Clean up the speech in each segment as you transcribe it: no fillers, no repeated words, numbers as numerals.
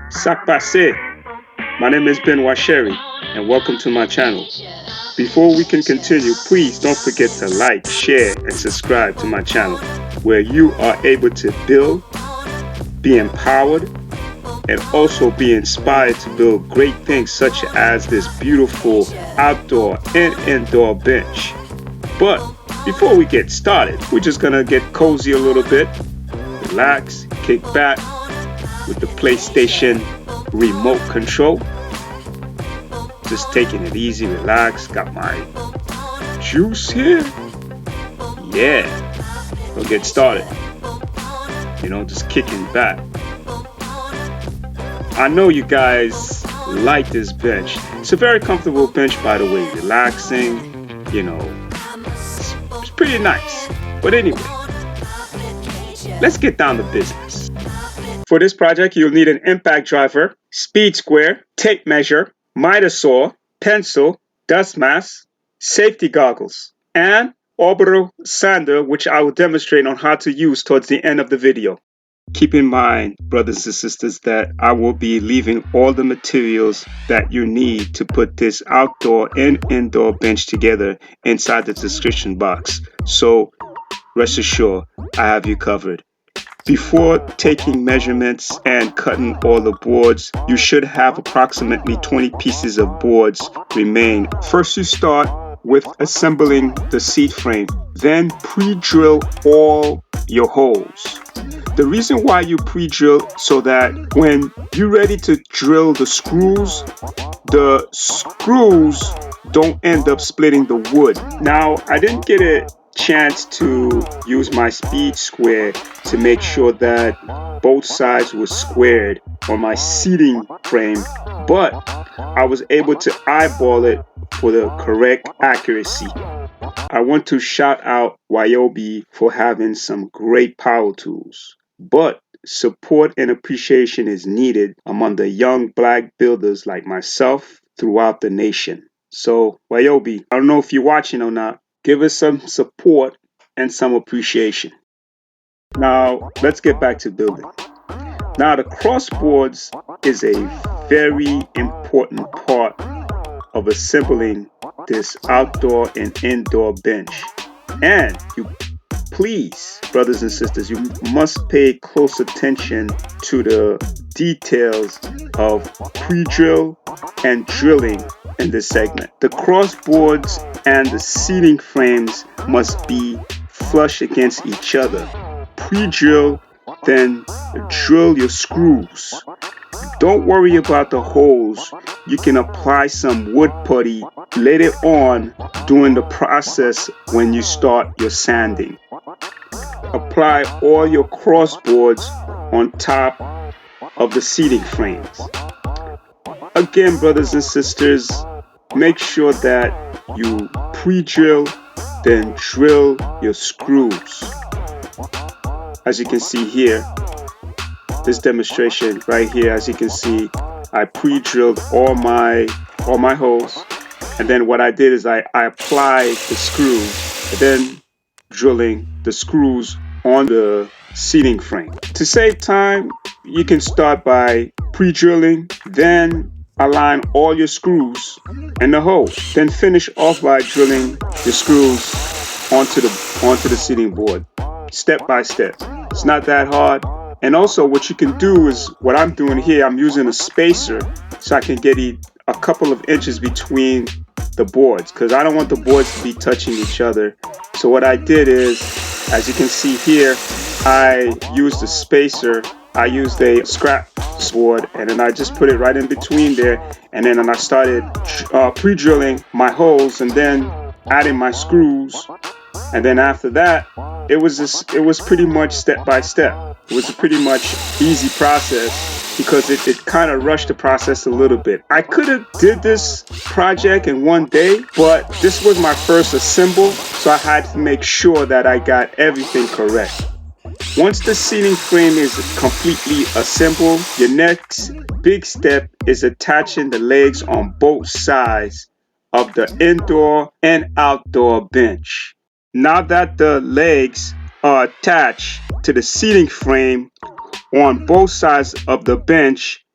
Sak Passe. My name is Ben Washeri, and welcome to my channel. Before we can continue, please don't forget to like, share, and subscribe to my channel, where you are able to build, be empowered, and also be inspired to build great things such as this beautiful outdoor and indoor bench. But before we get started, we're just gonna get cozy a little bit, relax, kick back with the PlayStation remote control. Just taking it easy, relax. Got my juice here. Yeah, we'll get started. Just kicking back. I know you guys like this bench. It's a very comfortable bench, by the way. Relaxing, it's pretty nice. But anyway, let's get down to business. For this project, you'll need an impact driver, speed square, tape measure, miter saw, pencil, dust mask, safety goggles, and orbital sander, which I will demonstrate on how to use towards the end of the video. Keep in mind, brothers and sisters, that I will be leaving all the materials that you need to put this outdoor and indoor bench together inside the description box. So rest assured, I have you covered. Before taking measurements and cutting all the boards, you should have approximately 20 pieces of boards remain. First, you start with assembling the seat frame, then pre-drill all your holes. The reason why you pre-drill so that when you're ready to drill the screws don't end up splitting the wood. Now, I didn't get a chance to use my speed square to make sure that both sides were squared on my seating frame, but I was able to eyeball it for the correct accuracy. I want to shout out Ryobi for having some great power tools, but support and appreciation is needed among the young black builders like myself throughout the nation. So Ryobi, I don't know if you're watching or not, give us some support and some appreciation. Now, let's get back to building. Now, the crossboards is a very important part of assembling this outdoor and indoor bench. And please, brothers and sisters, you must pay close attention to the details of pre-drill and drilling in this segment. The crossboards and the seating frames must be flush against each other. Pre-drill, then drill your screws. Don't worry about the holes. You can apply some wood putty later on during the process when you start your sanding. Apply all your crossboards on top of the seating frames. Again, brothers and sisters, make sure that you pre-drill, then drill your screws. As you can see here, this demonstration right here, as you can see, I pre-drilled all my holes, and then what I did is I applied the screws, and then drilling the screws on the seating frame. To save time, you can start by pre-drilling, then align all your screws in the hole, then finish off by drilling the screws onto the seating board, step by step. It's not that hard. And also what you can do is what I'm doing here, I'm using a spacer so I can get a couple of inches between the boards, because I don't want the boards to be touching each other. So what I did is, as you can see here, I used a spacer. I used a scrap board, and then I just put it right in between there, and then I started pre-drilling my holes and then adding my screws. And then after that, it was pretty much step by step. It was a pretty much easy process because it kind of rushed the process a little bit. I could have did this project in one day, but this was my first assemble, so I had to make sure that I got everything correct. Once the seating frame is completely assembled, your next big step is attaching the legs on both sides of the indoor and outdoor bench. Now that the legs are attached to the seating frame on both sides of the bench,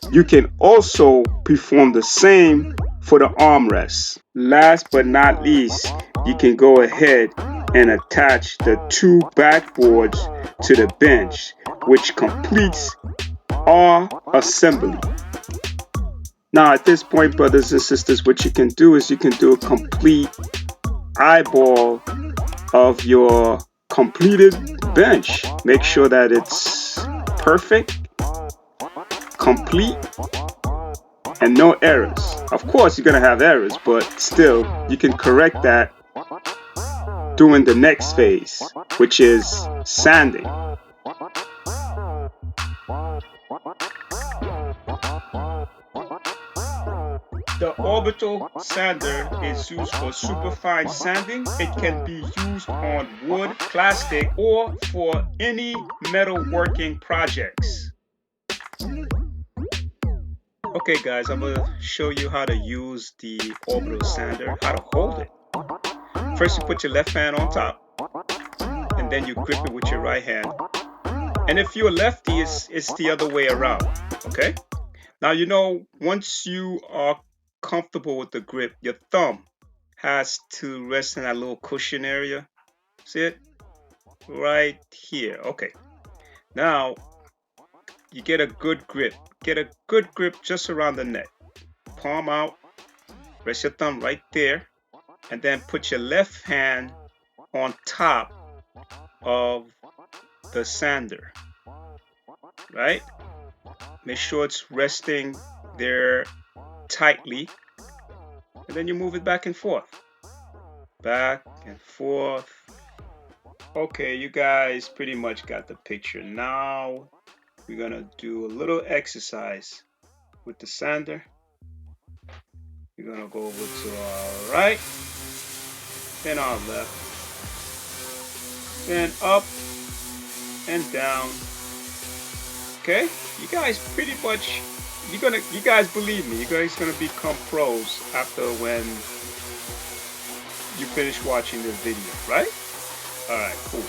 You can also perform the same for the armrests. Last but not least, you can go ahead and attach the 2 backboards to the bench, which completes our assembly. Now at this point, brothers and sisters, what you can do is you can do a complete eyeball of your completed bench. Make sure that it's perfect, complete, and no errors. Of course, you're going to have errors, but still, you can correct that during the next phase, which is sanding. The orbital sander is used for superfine sanding. It can be used on wood, plastic, or for any metalworking projects. Okay guys, I'm going to show you how to use the orbital sander, how to hold it. First you put your left hand on top, and then you grip it with your right hand. And if you're a lefty, it's the other way around, okay? Now you know, once you are comfortable with the grip, your thumb has to rest in that little cushion area. See it? Right here. Okay. Now you get a good grip. Get a good grip just around the neck. Palm out. Rest your thumb right there. And then put your left hand on top of the sander. Right? Make sure it's resting there tightly. And then you move it back and forth. Back and forth. Okay, you guys pretty much got the picture. Now we're gonna do a little exercise with the sander. We're gonna go over to our right, then our left, then up and down. Okay, you guys pretty much, you guys believe me, you guys gonna become pros after when you finish watching this video, right? Alright, cool.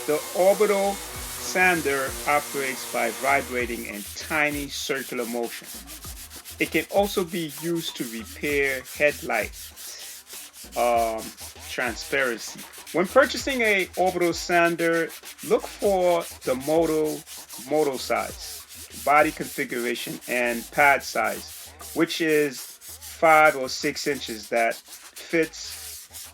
The orbital sander operates by vibrating in tiny circular motion. It can also be used to repair headlight transparency. When purchasing a orbital sander, look for the model size, body configuration, and pad size, which is 5 or 6 inches that fits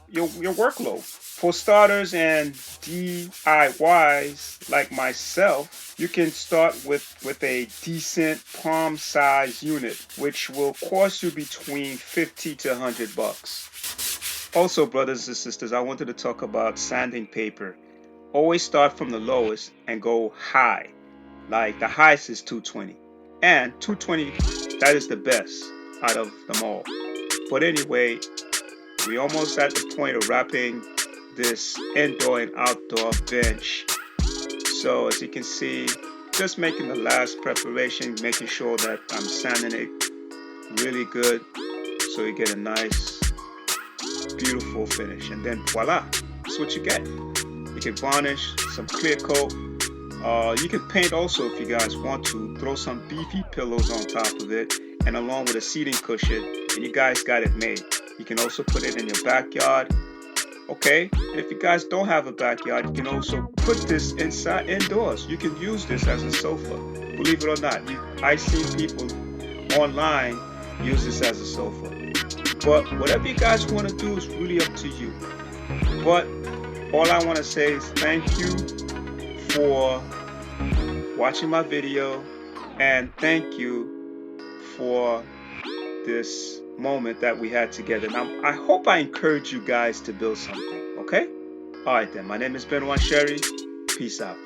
your workload. For starters and DIYs like myself, you can start with a decent palm size unit, which will cost you between 50 to 100 bucks. Also, brothers and sisters, I wanted to talk about sanding paper. Always start from the lowest and go high. Like the highest is 220. And 220, that is the best out of them all. But anyway, we're almost at the point of wrapping this indoor and outdoor bench. So as you can see, just making the last preparation, making sure that I'm sanding it really good so you get a nice beautiful finish. And then voila, that's what you get. You can varnish, some clear coat. You can paint also if you guys want to. Throw some beefy pillows on top of it, and along with a seating cushion, and you guys got it made. You can also put it in your backyard. Okay, and if you guys don't have a backyard, you can also put this indoors. You can use this as a sofa. Believe it or not, I've seen people online use this as a sofa. But whatever you guys want to do is really up to you. But all I want to say is thank you for watching my video, and thank you for this moment that we had together. Now, I hope I encourage you guys to build something, okay? All right then, my name is Benoit Sherry. Peace out.